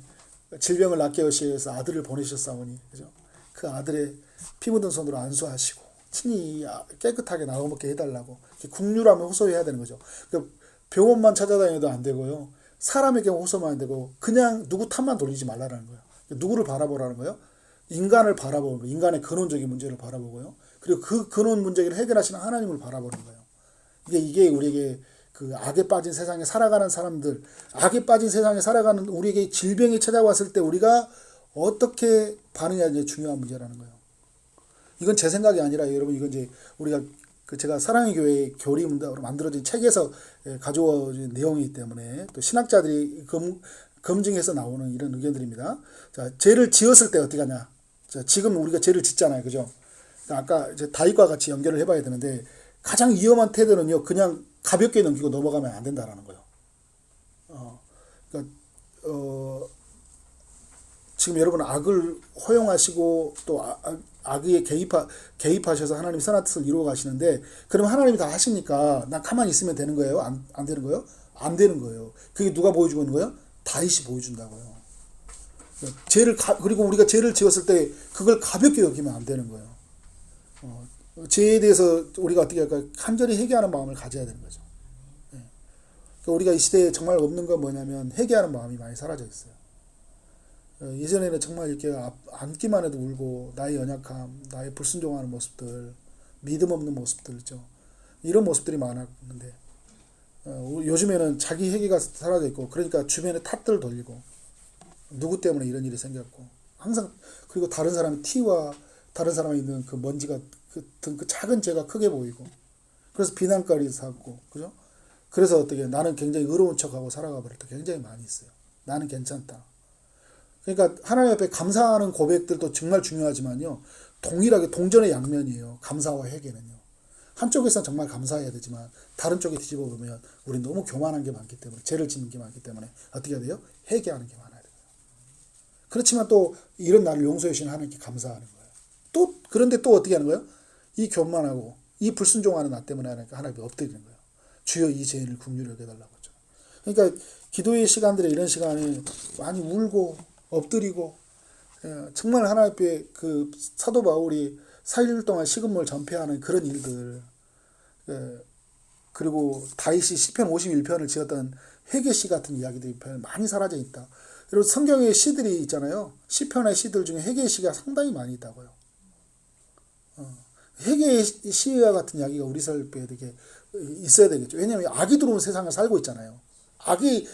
질병을 낫게 하시기 위해서 아들을 보내셨사오니, 그죠? 그 아들의 피 묻은 손으로 안수하시고 친히 깨끗하게 나오게 해달라고 긍휼함을 호소해야 되는 거죠. 그러니까 병원만 찾아다녀도 안 되고요, 사람에게 호소만 안 되고 그냥 누구 탓만 돌리지 말라는 거예요. 누구를 바라보라는 거예요? 인간을 바라보고, 인간의 근원적인 문제를 바라보고요, 그리고 그 근원 문제를 해결하시는 하나님을 바라보는 거예요. 이게 우리에게 그 악에 빠진 세상에 살아가는 사람들, 악에 빠진 세상에 살아가는 우리에게 질병이 찾아왔을 때 우리가 어떻게 반응해야 될 중요한 문제라는 거예요. 이건 제 생각이 아니라 여러분, 이건 이제 우리가 제가 사랑의 교회 교리문답으로 만들어진 책에서 가져온 내용이기 때문에, 또 신학자들이 검증해서 나오는 이런 의견들입니다. 자, 죄를 지었을 때 어떻게 하냐? 자, 지금 우리가 죄를 짓잖아요, 그죠? 아까 이제 다윗과 같이 연결을 해봐야 되는데, 가장 위험한 태도는요, 그냥 가볍게 넘기고 넘어가면 안 된다라는 거예요. 그러니까 지금 여러분 악을 허용하시고 또 악에 개입하셔서 하나님 선한 뜻을 이루어 가시는데, 그럼 하나님이 다 하시니까 난 가만히 있으면 되는 거예요? 안 되는 거예요? 안 되는 거예요. 그게 누가 보여주고 있는 거예요? 다윗이 보여준다고요. 그리고 우리가 죄를 지었을 때 그걸 가볍게 여기면 안 되는 거예요. 죄에 대해서 우리가 어떻게 할까요? 간절히 회개하는 마음을 가져야 되는 거죠. 그러니까 우리가 이 시대에 정말 없는 건 뭐냐면 회개하는 마음이 많이 사라져 있어요. 예전에는 정말 이렇게 앉기만 해도 울고, 나의 연약함, 나의 불순종하는 모습들, 믿음 없는 모습들 있죠. 이런 모습들이 많았는데, 요즘에는 자기 회개가 사라져 있고, 그러니까 주변에 탓들 돌리고, 누구 때문에 이런 일이 생겼고, 항상, 그리고 다른 사람의 티와 다른 사람이 있는 그 먼지가 그 작은 죄가 크게 보이고, 그래서 비난거리 삼고, 그죠? 그래서 어떻게 나는 굉장히 의로운 척하고 살아가 버릴 때 굉장히 많이 있어요. 나는 괜찮다. 그러니까 하나님 앞에 감사하는 고백들도 정말 중요하지만요, 동일하게 동전의 양면이에요. 감사와 회개는요. 한쪽에서는 정말 감사해야 되지만 다른 쪽에 뒤집어 보면 우리 너무 교만한 게 많기 때문에, 죄를 짓는 게 많기 때문에 어떻게 해야 돼요? 회개하는 게 많아야 돼요. 그렇지만 또 이런 나를 용서해 주시는 하나님께 감사하는 거예요. 그런데 또 어떻게 하는 거예요? 이 교만하고 이 불순종하는 나 때문에 하니까 하나님께 엎드리는 거예요. 주여 이 죄인을 긍휼히 여겨달라고 하죠. 그러니까 기도의 시간들에 이런 시간에 많이 울고 엎드리고, 정말 하나님 앞에 그 사도 바울이 4일 동안 식은물 전폐하는 그런 일들, 그리고 다윗이 시편 51편을 지었던 회개시 같은 이야기들이 많이 사라져 있다. 그리고 성경의 시들이 있잖아요. 시편의 시들 중에 회개의 시가 상당히 많이 있다고요. 회개의 시와 같은 이야기가 우리 삶에 되게 있어야 되겠죠. 왜냐하면 악이 들어온 세상을 살고 있잖아요. 악이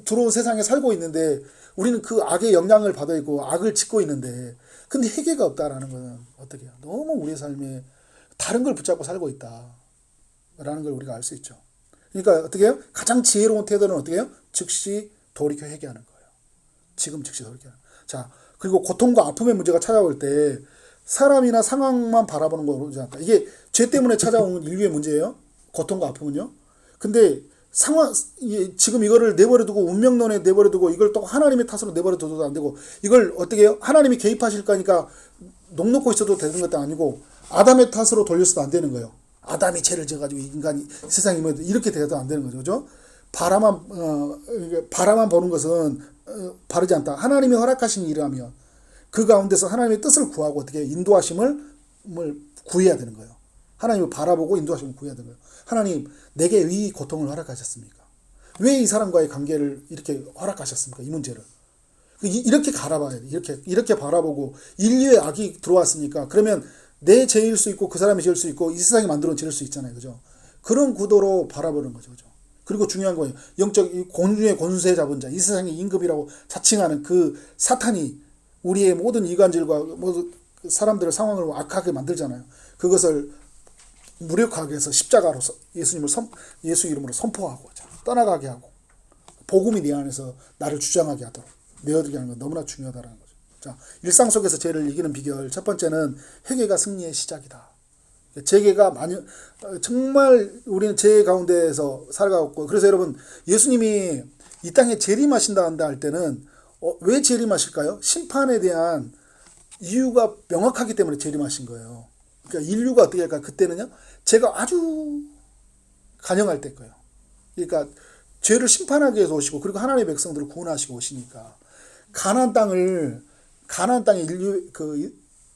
들어온 세상에 살고 있는데 우리는 그 악의 영향을 받아 있고 악을 짓고 있는데, 근데 회개가 없다라는 것은 어떻게 해요? 너무 우리의 삶에 다른 걸 붙잡고 살고 있다라는 걸 우리가 알 수 있죠. 그러니까 어떻게 해요? 가장 지혜로운 태도는 어떻게 해요? 즉시 돌이켜 회개하는 거예요. 지금 즉시 돌이켜. 자, 그리고 고통과 아픔의 문제가 찾아올 때 사람이나 상황만 바라보는 거로 오지 않다. 이게 죄 때문에 찾아온 인류의 문제예요. 고통과 아픔은요. 근데 지금 이거를 내버려두고 운명론에 내버려두고 이걸 또 하나님의 탓으로 내버려둬도 안 되고, 이걸 어떻게 해요? 하나님이 개입하실 거니까 녹놓고 있어도 되는 것도 아니고 아담의 탓으로 돌려서도 안 되는 거예요. 아담이 죄를 져가지고 인간이 세상이 뭐 이렇게 돼도 안 되는 거죠. 그죠? 바라만 보는 것은 바르지 않다. 하나님이 허락하신 일이라면 그 가운데서 하나님의 뜻을 구하고 어떻게 인도하심을 구해야 되는 거예요. 하나님을 바라보고 인도하심을 구해야 되는 거예요. 하나님, 내게 이 고통을 허락하셨습니까? 왜 이 사람과의 관계를 이렇게 허락하셨습니까? 이 문제를. 이렇게 바라봐야 돼. 이렇게 바라보고 인류의 악이 들어왔으니까 그러면 내 죄일 수 있고 그 사람의 죄일 수 있고 이 세상이 만들어온 죄일 수 있잖아요. 그죠? 그런 구도로 바라보는 거죠. 그죠? 그리고 중요한 거예요. 영적 공중의 권세 잡은 자, 이 세상의 임금이라고 자칭하는 그 사탄이 우리의 모든 이간질과 모든 사람들의 상황을 악하게 만들잖아요. 그것을 무력하게 해서 십자가로 예수 이름으로 선포하고 떠나가게 하고 복음이 내 안에서 나를 주장하게 하도록 내어들게 하는 건 너무나 중요하다는 거죠. 자, 일상 속에서 죄를 이기는 비결 첫 번째는 회개가 승리의 시작이다. 죄가 정말 우리는 죄 가운데에서 살아가고 그래서 여러분 예수님이 이 땅에 재림하신다 할 때는 왜 재림하실까요? 심판에 대한 이유가 명확하기 때문에 재림하신 거예요. 그러니까 인류가 어떻게 할까? 그때는요. 죄가 아주 간영할 때 거예요. 그러니까 죄를 심판하기 위해서 오시고 그리고 하나님의 백성들을 구원하시고 오시니까 가나안 땅에 인류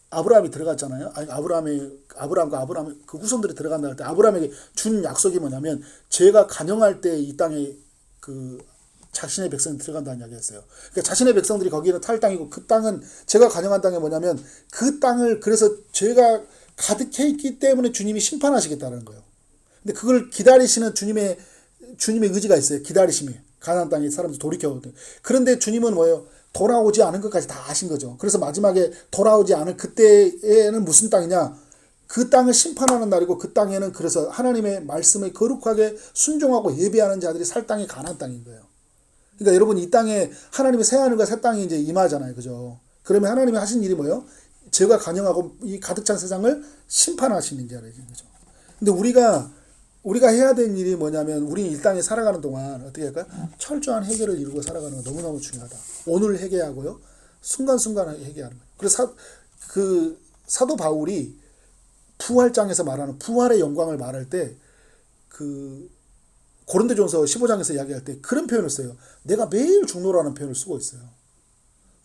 아브라함이 들어갔잖아요. 아니 아브라함과 아브라함 그 후손들이 들어간다 할 때 아브라함에게 준 약속이 뭐냐면 죄가 간영할 때 이 땅에 자신의 백성이 들어간다는 이야기였어요. 그러니까 자신의 백성들이 거기는 탈 땅이고 그 땅은 죄가 간영한 땅이 뭐냐면 그 땅을 그래서 죄가 가득해 있기 때문에 주님이 심판하시겠다는 거예요. 근데 그걸 기다리시는 주님의 의지가 있어요. 기다리심이. 가나안 땅에 사람들 돌이켜오거든요. 그런데 주님은 뭐예요? 돌아오지 않은 것까지 다 아신 거죠. 그래서 마지막에 돌아오지 않은 그때에는 무슨 땅이냐? 그 땅을 심판하는 날이고 그 땅에는 그래서 하나님의 말씀에 거룩하게 순종하고 예배하는 자들이 살 땅이 가나안 땅인 거예요. 그러니까 여러분 이 땅에 하나님의 새 하늘과 새 땅이 이제 임하잖아요. 그죠? 그러면 하나님이 하신 일이 뭐예요? 죄가 간영하고 이 가득 찬 세상을 심판하시는 자라는 거죠. 근데 우리가 해야 될 일이 뭐냐면 우리는 이 땅에 살아가는 동안 어떻게 할까요? 철저한 해결을 이루고 살아가는 거 너무너무 중요하다. 오늘 회개하고요. 순간순간 회개하는 거예요. 그래서 사도 바울이 부활장에서 말하는 부활의 영광을 말할 때 고린도전서 15장에서 이야기할 때 그런 표현을 써요. 내가 매일 죽노라는 표현을 쓰고 있어요.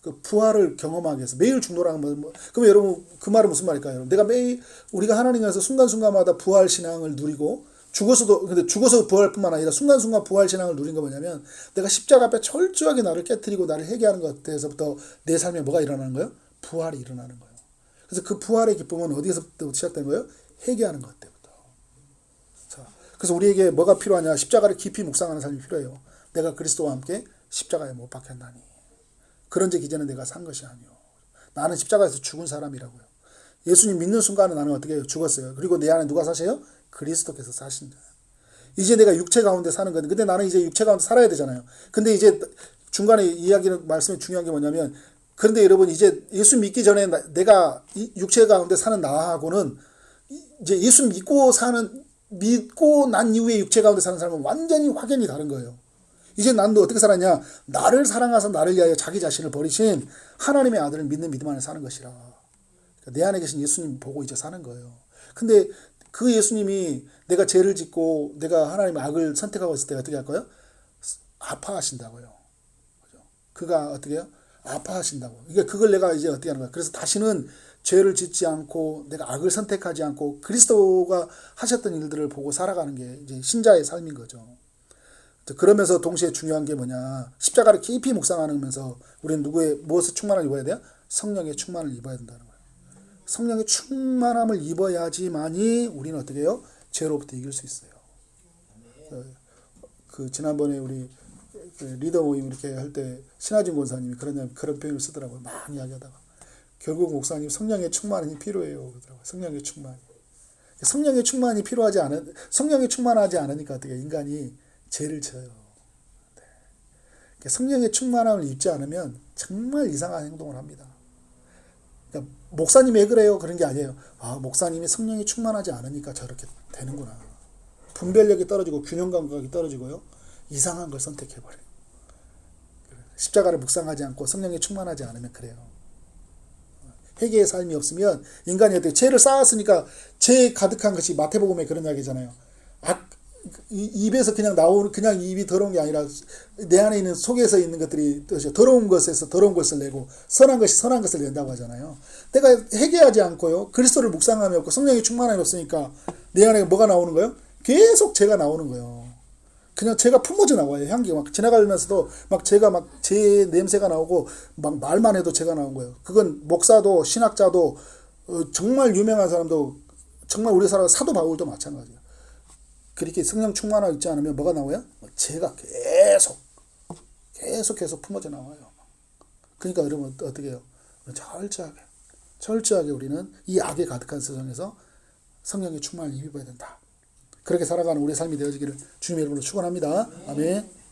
그 부활을 경험하기 위해서 매일 죽노라는 건 그럼 여러분 그 말은 무슨 말일까요? 여러분? 내가 매일 우리가 하나님께서 순간순간마다 부활 신앙을 누리고 근데 죽어서 부활뿐만 아니라 순간순간 부활 신앙을 누린 거 뭐냐면 내가 십자가 앞에 철저하게 나를 깨트리고 나를 회개하는 것에서부터 내 삶에 뭐가 일어나는 거예요? 부활이 일어나는 거예요. 그래서 그 부활의 기쁨은 어디서부터 시작된 거예요? 회개하는 것 때부터. 자, 그래서 우리에게 뭐가 필요하냐? 십자가를 깊이 묵상하는 삶이 필요해요. 내가 그리스도와 함께 십자가에 못 박혔나니 그런즉 이제는 내가 산 것이 아니요 나는 십자가에서 죽은 사람이라고요. 예수님 믿는 순간은 나는 어떻게 해요? 죽었어요. 그리고 내 안에 누가 사세요? 그리스도께서 사신다. 이제 내가 육체 가운데 사는 건데 근데 나는 이제 육체 가운데 살아야 되잖아요. 근데 이제 중간에 이야기는 말씀이 중요한 게 뭐냐면 그런데 여러분 이제 예수 믿기 전에 내가 육체 가운데 사는 나하고는 이제 예수 믿고 난 이후에 육체 가운데 사는 사람은 완전히 확연히 다른 거예요. 이제 난 어떻게 살았냐? 나를 사랑하사 나를 위하여 자기 자신을 버리신 하나님의 아들을 믿는 믿음 안에 사는 것이라. 그러니까 내 안에 계신 예수님 보고 이제 사는 거예요. 근데 그 예수님이 내가 죄를 짓고 내가 하나님의 악을 선택하고 있을 때 어떻게 할까요? 아파하신다고요. 그가 어떻게 해요? 아파하신다고. 그러니까 그걸 내가 이제 어떻게 하는 거야? 그래서 다시는 죄를 짓지 않고 내가 악을 선택하지 않고 그리스도가 하셨던 일들을 보고 살아가는 게 이제 신자의 삶인 거죠. 그러면서 동시에 중요한 게 뭐냐? 십자가를 깊이 묵상하면서 우리는 무엇을 충만을 입어야 돼요? 성령의 충만을 입어야 된다는 거예요. 성령의 충만함을 입어야지만이 우리는 어떻게 해요? 죄로부터 이길 수 있어요. 지난번에 우리 리더 모임 이렇게 할 때 신하진 권사님이 그런 표현을 쓰더라고요. 막 이야기하다가 결국 목사님 성령의 충만이 필요해요. 그러더라고요. 성령의 충만이 성령이 충만하지 않으니까 어떻게 인간이 죄를 져요. 네. 성령의 충만함을 입지 않으면 정말 이상한 행동을 합니다. 그러니까 목사님이 왜 그래요? 그런 게 아니에요. 목사님이 성령이 충만하지 않으니까 저렇게 되는구나. 분별력이 떨어지고 균형 감각이 떨어지고요. 이상한 걸 선택해버려요. 십자가를 묵상하지 않고 성령이 충만하지 않으면 그래요. 회개의 삶이 없으면 인간이 어떻게 죄를 쌓았으니까 죄 가득한 것이 마태복음에 그런 이야기잖아요. 입에서 그냥 입이 더러운 게 아니라 내 안에 있는 속에서 있는 것들이 더러운 것에서 더러운 것을 내고 선한 것이 선한 것을 낸다고 하잖아요. 내가 회개하지 않고요. 그리스도를 묵상함이 없고 성령의 충만함이 없으니까 내 안에 뭐가 나오는 거예요? 계속 죄가 나오는 거예요. 그냥 제가 품어져 나와요. 향기가 막 지나가면서도 막 제가 막 제 냄새가 나오고 막 말만 해도 제가 나온 거예요. 그건 목사도 신학자도 정말 유명한 사람도 정말 우리 사람 사도 바울도 마찬가지예요. 그렇게 성령 충만하고 있지 않으면 뭐가 나와요? 제가 계속 품어져 나와요. 그러니까 여러분 어떻게 해요? 철저하게 우리는 이 악에 가득한 세상에서 성령의 충만을 입어야 된다. 그렇게 살아가는 우리의 삶이 되어지기를 주님의 이름으로 축원합니다. 아멘.